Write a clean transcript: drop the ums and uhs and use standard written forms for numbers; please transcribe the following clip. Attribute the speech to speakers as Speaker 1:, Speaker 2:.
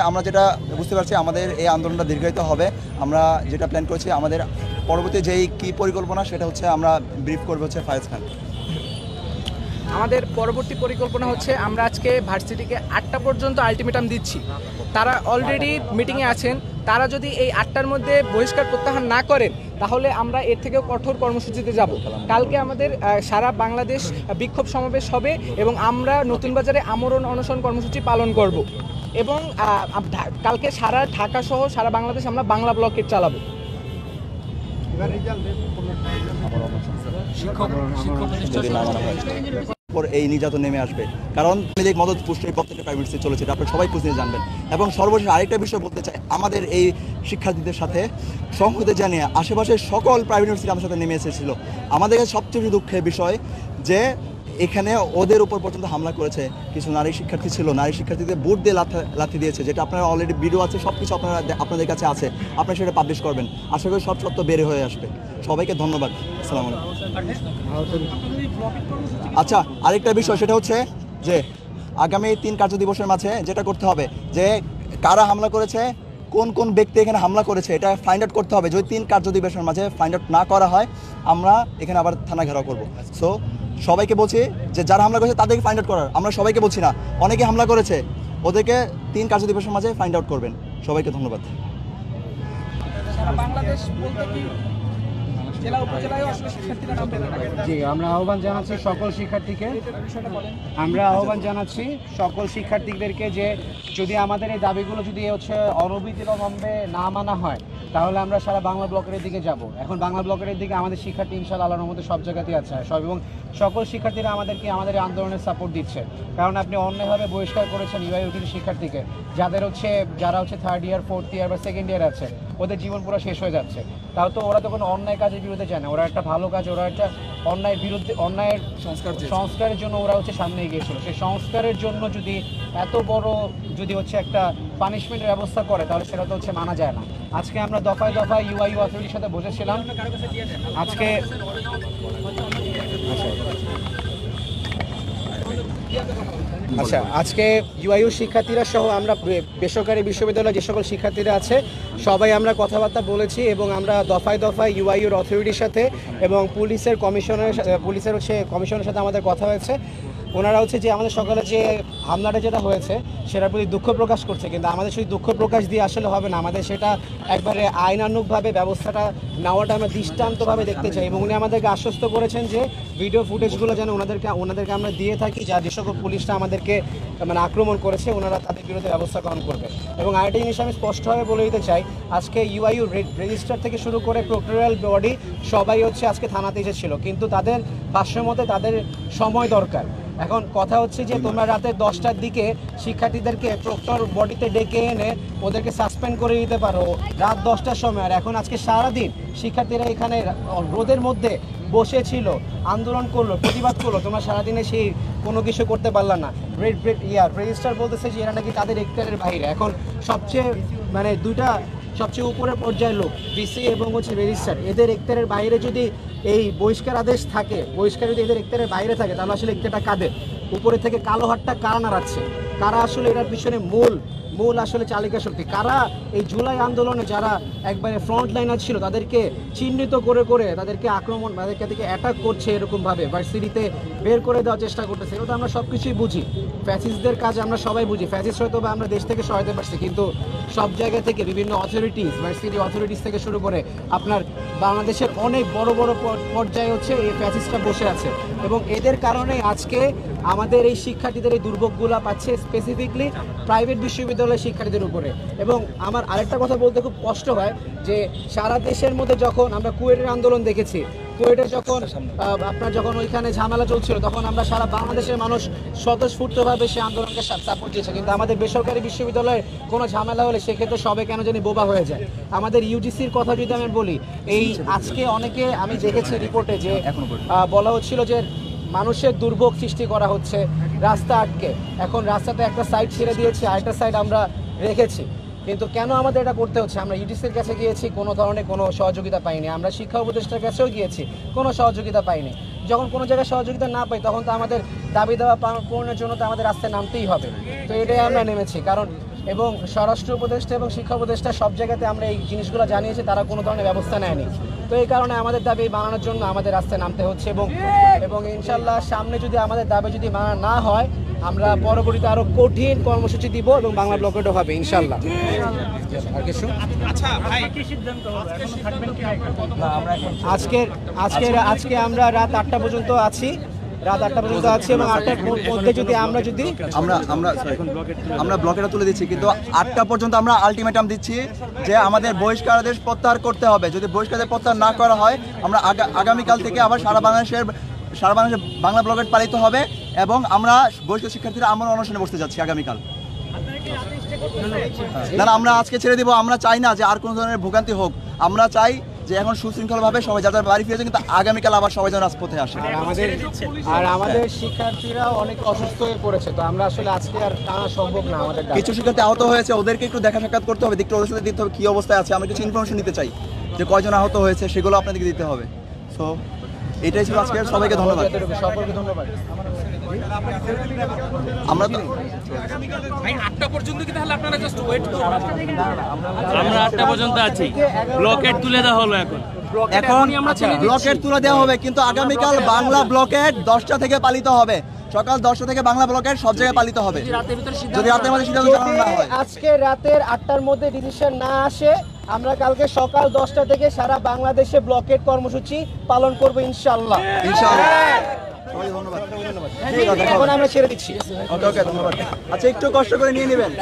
Speaker 1: আমরা যেটা বুঝতে পারছি আমাদের এই আন্দোলনটা দীর্ঘায়িত হবে। আমরা যেটা প্ল্যান করেছি আমাদের পরবর্তী যেই কী পরিকল্পনা সেটা হচ্ছে আমরা ব্রিফ করবো হচ্ছে ফায়েজ খান।
Speaker 2: আমাদের পরবর্তী পরিকল্পনা হচ্ছে আমরা আজকে ভার্সিটিকে 8টা পর্যন্ত আলটিমেটাম দিচ্ছি। তারা অলরেডি মিটিংয়ে আছেন, তারা যদি এই 8টার মধ্যে বহিষ্কার প্রত্যাহার না করেন তাহলে আমরা এর থেকেও কঠোর কর্মসূচিতে যাব। কালকে আমাদের সারা বাংলাদেশ বিক্ষোভ সমাবেশ হবে এবং আমরা নতুন বাজারে আমরণ অনশন কর্মসূচি পালন করব এবং কালকে সারা ঢাকা সহ সারা বাংলাদেশ আমরা বাংলা ব্লকেট চালাবো।
Speaker 1: এই নির্যাতন নেমে আসবে, কারণ মদত পুষ্টির প্রত্যেকটা প্রাইভেট স্কুলে চলেছে, এটা আপনারা সবাই খুঁজে জানবেন। এবং সর্বশেষ আরেকটা বিষয় বলতে চাই, আমাদের এই শিক্ষার্থীদের সাথে সংহতি জানিয়ে আশেপাশের সকল প্রাইভেট ইউনিভার্সিটি আমাদের সাথে নেমে এসেছিল। আমাদের কাছে সবচেয়ে দুঃখের বিষয় যে এখানে ওদের উপর পর্যন্ত হামলা করেছে কিছু নারী শিক্ষার্থী ছিল, নারী শিক্ষার্থীদের বুট দিয়ে লাথি দিয়েছে, যেটা আপনারা অলরেডি ভিডিও আছে, সব কিছু আপনাদের কাছে আছে, আপনারা সেটা পাবলিশ করবেন। আশা করি সব সত্য বের হয়ে আসবে। সবাইকে ধন্যবাদ। আসসালামু আলাইকুম। আচ্ছা, আরেকটা বিষয় সেটা হচ্ছে যে আগামী 3 কার্য দিবসের মাঝে যেটা করতে হবে যে কারা হামলা করেছে, কোন কোন ব্যক্তি এখানে হামলা করেছে, এটা ফাইন্ড আউট করতে হবে। যদি 3 কার্য দিবসের মাঝে ফাইন্ড আউট না করা হয় আমরা এখানে আবার থানা ঘেরাও করব। সো সবাইকে বলছি যে যারা হামলা করেছে তাদেরকে ফাইন্ড আউট করার, আমরা সবাইকে বলছি না, অনেকে হামলা করেছে, ওদেরকে 3 কার্য দিবসের মাঝে ফাইন্ড আউট করবেন। সবাইকে ধন্যবাদ।
Speaker 3: জি, আমরা আহ্বান জানাচ্ছি সকল শিক্ষার্থীকে, সকল শিক্ষার্থীদেরকে যে যদি আমাদের এই দাবিগুলো যদি অনবিলম্বে না মানা হয় তাহলে আমরা সারা বাংলা ব্লকের দিকে যাব। এখন বাংলা ব্লকের দিকে আমাদের শিক্ষার্থী ইনশাআল্লাহ আল্লাহর মধ্যে সব জায়গাতেই আছে সব, এবং সকল শিক্ষার্থীরা আমাদের আন্দোলনের সাপোর্ট দিচ্ছে। কারণ আপনি অন্যায়ভাবে বহিষ্কার করেছেন ইউআইউটির শিক্ষার্থীকে, যারা 3rd ইয়ার 4th ইয়ার বা 2nd ইয়ার আছে, ওদের জীবন পুরো শেষ হয়ে যাচ্ছে। তাও তো ওরা তো কোনো অন্যায় কাজের বিরুদ্ধে যায় না, ওরা একটা ভালো কাজ, ওরা একটা অন্যায়ের সংস্কারের জন্য ওরা সামনে এগিয়েছিল। সেই সংস্কারের জন্য যদি এত বড় একটা পানিশমেন্টের ব্যবস্থা করে তাহলে সেটা তো মানা যায় না। আজকে আমরা দফায় দফায় ইউআইইউ অথরিটির সাথে বসেছিলাম। আজকে ইউআইইউ শিক্ষার্থীরা সহ আমরা বেসরকারি বিশ্ববিদ্যালয়ে যে সকল শিক্ষার্থীরা আছে সবাই আমরা কথাবার্তা বলেছি এবং আমরা দফায় দফায় ইউআইইউর অথরিটির সাথে এবং পুলিশের কমিশনের সাথে আমাদের কথা হয়েছে। ওনারা যে আমাদের সকালে যে হামলাটা যেটা হয়েছে সেটার প্রতি দুঃখ প্রকাশ করছে, কিন্তু আমাদের শুধু দুঃখ প্রকাশ দিয়ে আসলে হবে না, আমাদের সেটা একবারে আইনানুগভাবে ব্যবস্থাটা নেওয়াটা আমরা দৃষ্টান্তভাবে দেখতে চাই। এবং উনি আমাদেরকে আশ্বস্ত করেছেন যে ভিডিও ফুটেজগুলো যেন ওনাদেরকে আমরা দিয়ে থাকি, যে সকল পুলিশটা আমাদেরকে আক্রমণ করেছে ওনারা তাদের বিরুদ্ধে ব্যবস্থা গ্রহণ করবে। এবং আরেকটা জিনিস আমি স্পষ্টভাবে বলে দিতে চাই, আজকে ইউআইইউ রেজিস্ট্রার থেকে শুরু করে প্রক্টোরিয়াল বডি সবাই আজকে থানাতে এসেছিল, কিন্তু তাদের ভাষ্য মতে তাদের সময় দরকার। এখন কথা যে তোমরা রাতে 10টার দিকে শিক্ষার্থীদেরকে প্রক্টর বডিতে ডেকে এনে ওদেরকে সাসপেন্ড করে দিতে পারো রাত 10টার সময়, আর এখন আজকে সারাদিন শিক্ষার্থীরা এখানে রোদের মধ্যে বসেছিল, আন্দোলন করলো, প্রতিবাদ করলো, তোমরা সারাদিনে সেই কোনো কিছু করতে পারলা না। রেজিস্ট্রার বলতেছে যে এরা নাকি তাদের এখতিয়ারের বাইরে। এখন সবচেয়ে দুইটা সবচেয়ে উপরের পর্যায়ের লোক ভিসি এবং রেজিস্ট্রার, এদের এখতিয়ারের বাইরে যদি এই বহিষ্কার আদেশ থাকে, বহিষ্কার যদি এদের এখতিয়ারের বাইরে থাকে তাহলে আসলে এখতিয়ারটা কাদের? উপরে থেকে কালো হাতটা কারা নাড়াচ্ছে? কারা আসলে এটার পিছনে মূল চালিকা শক্তি? কারা এই জুলাই আন্দোলনে যারা একবারে ফ্রন্ট লাইনার ছিল তাদেরকে চিহ্নিত করে তাদেরকে তাদেরকে অ্যাটাক করছে, এরকমভাবে ভার্সিটিতে বের করে দেওয়ার চেষ্টা করতেছে? এটা তো আমরা সব কিছুই বুঝি, ফ্যাসিস্টদের কাজ আমরা সবাই বুঝি। ফ্যাসিস্ট হয়তো বা আমরা দেশ থেকে সরাতে পারছি, কিন্তু সব জায়গা থেকে বিভিন্ন অথরিটিস, ভার্সিটি অথরিটিস থেকে শুরু করে আপনার বাংলাদেশের অনেক বড় বড় পর্যায়ে এই ফ্যাসিস্টরা বসে আছে। এবং এদের কারণে আজকে আমাদের এই শিক্ষার্থীদের এই দুর্ভোগগুলো পাচ্ছে, স্পেসিফিকলি প্রাইভেট বিশ্ববিদ্যালয়ের শিক্ষার্থীদের উপরে। এবং আমার আরেকটা কথা বলতে খুব কষ্ট হয় যে সারা দেশের মধ্যে যখন আমরা কুয়েটের আন্দোলন দেখেছি, কুয়েটে যখন ওইখানে ঝামেলা চলছিল তখন আমরা সারা বাংলাদেশের মানুষ স্বতঃস্ফূর্তভাবে সেই আন্দোলনকে সাপোর্ট দিয়েছে, কিন্তু আমাদের বেসরকারি বিশ্ববিদ্যালয়ের কোনো ঝামেলা হলে সেক্ষেত্রে সবাই কেন জানি বোবা হয়ে যায়। আমাদের ইউজিসির কথা যদি আমি বলি, এই আজকে অনেকে আমি দেখেছি রিপোর্টে যে বলা হচ্ছিল যে মানুষের দুর্ভোগ সৃষ্টি করা হচ্ছে, রাস্তা আটকে, এখন রাস্তাতে একটা সাইড ছেড়ে দিয়েছে, আরেকটা সাইড আমরা রেখেছি, কিন্তু কেন আমাদের এটা করতে হচ্ছে? আমরা ইউডিসির কাছে গিয়েছি, কোনো ধরনের কোনো সহযোগিতা পাইনি। আমরা শিক্ষা উপদেষ্টার কাছেও গিয়েছি, কোনো সহযোগিতা পাইনি। যখন কোনো জায়গায় সহযোগিতা না পাই তখন তো আমাদের দাবি দেওয়া পূরণের জন্য তো আমাদের রাস্তায় নামতেই হবে। তো এটাই আমরা নেমেছি, কারণ এবং স্বরাষ্ট্র উপদেষ্টা এবং শিক্ষা উপদেষ্টা সব জায়গাতে আমরা এই জিনিসগুলো জানিয়েছি, তারা কোনো ধরনের ব্যবস্থা নেয়নি। তো এই কারণে আমাদের দাবি মানানোর জন্য আমাদের রাস্তায় নামতে হচ্ছে এবং ইনশাল্লাহ সামনে যদি আমাদের দাবি যদি মানা না হয়, আমরা পরবর্তীতে আরো কঠিন কর্মসূচি দিব এবং বাংলা ব্লকেটও হবে ইনশাল্লাহ। আর কিছু আজকে আমরা রাত 8টা পর্যন্ত আছি এবং 8টার মধ্যে যদি
Speaker 1: আমরা ব্লকেটা তুলে দিচ্ছি, কিন্তু 8টা পর্যন্ত আমরা আলটিমেটাম দিচ্ছি যে আমাদের বহিষ্কারাদেশ প্রত্যাহার করতে হবে। যদি বহিষ্কারাদেশ প্রত্যাহার না করা হয়, আমরা আগামীকাল থেকে আবার সারা বাংলাদেশে বাংলা ব্লকেট পালিত হবে এবং আমরা বহিষ্কৃত শিক্ষার্থীরা আমরা অনশনে বসতে যাচ্ছি আগামীকাল। না, আমরা আজকে ছেড়ে দিব। আমরা চাই না যে আর কোনো ধরনের ভোগান্তি হোক। আমরা চাই যে এখন সুশৃঙ্খলভাবে সবাই যাদের বাড়ি ফিরেছে, কিন্তু আগামীকাল আবার সবাই যেন রাজপথে আসে।
Speaker 3: আমাদের শিক্ষার্থীরা অনেক অসুস্থ হয়ে পড়েছে, তো আমরা আসলে আজকে আর টানা সম্ভব না আমাদের।
Speaker 1: কিছু শিক্ষার্থী আহত হয়েছে, ওদেরকে একটু দেখা সাক্ষাৎ করতে হবে, দেখতে ওদের সাথে দিতে হবে কি অবস্থায় আছে। আমরা কিছু ইনফরমেশন নিতে চাই যে কয়জন আহত হয়েছে, সেগুলো আপনাদেরকে দিতে হবে। সো এটাই ছিল আজকে। সবাইকে ধন্যবাদ।
Speaker 3: সকলকে ধন্যবাদ।
Speaker 1: আমরা তো
Speaker 4: ভাই 8টা পর্যন্ত কি তাহলে আপনারা জাস্ট ওয়েট করুন? আমরা 8টা পর্যন্ত আছি, ব্লকেট তুলে দেওয়া হলো এখন
Speaker 1: ব্লকেট তুলে দেওয়া হবে, কিন্তু আগামীকাল বাংলা ব্লকেট 10টা থেকে পালিত হবে। সকাল 10টা থেকে বাংলা ব্লকেট সব জায়গায় পালিত হবে। যদি রাতের মধ্যে সিদ্ধান্ত জানানো না হয়,
Speaker 3: আজকে রাতের 8টার মধ্যে ডিসিশন না আসে, আমরা কালকে সকাল 10টা থেকে সারা বাংলাদেশে ব্লকেট কর্মসূচি পালন করব ইনশাআল্লাহ।
Speaker 1: সবাই ধন্যবাদ।
Speaker 3: এখন আমরা ছেড়ে দিচ্ছি।
Speaker 1: ওকে, ধন্যবাদ। আচ্ছা, একটু কষ্ট করে নিয়ে নেবেন।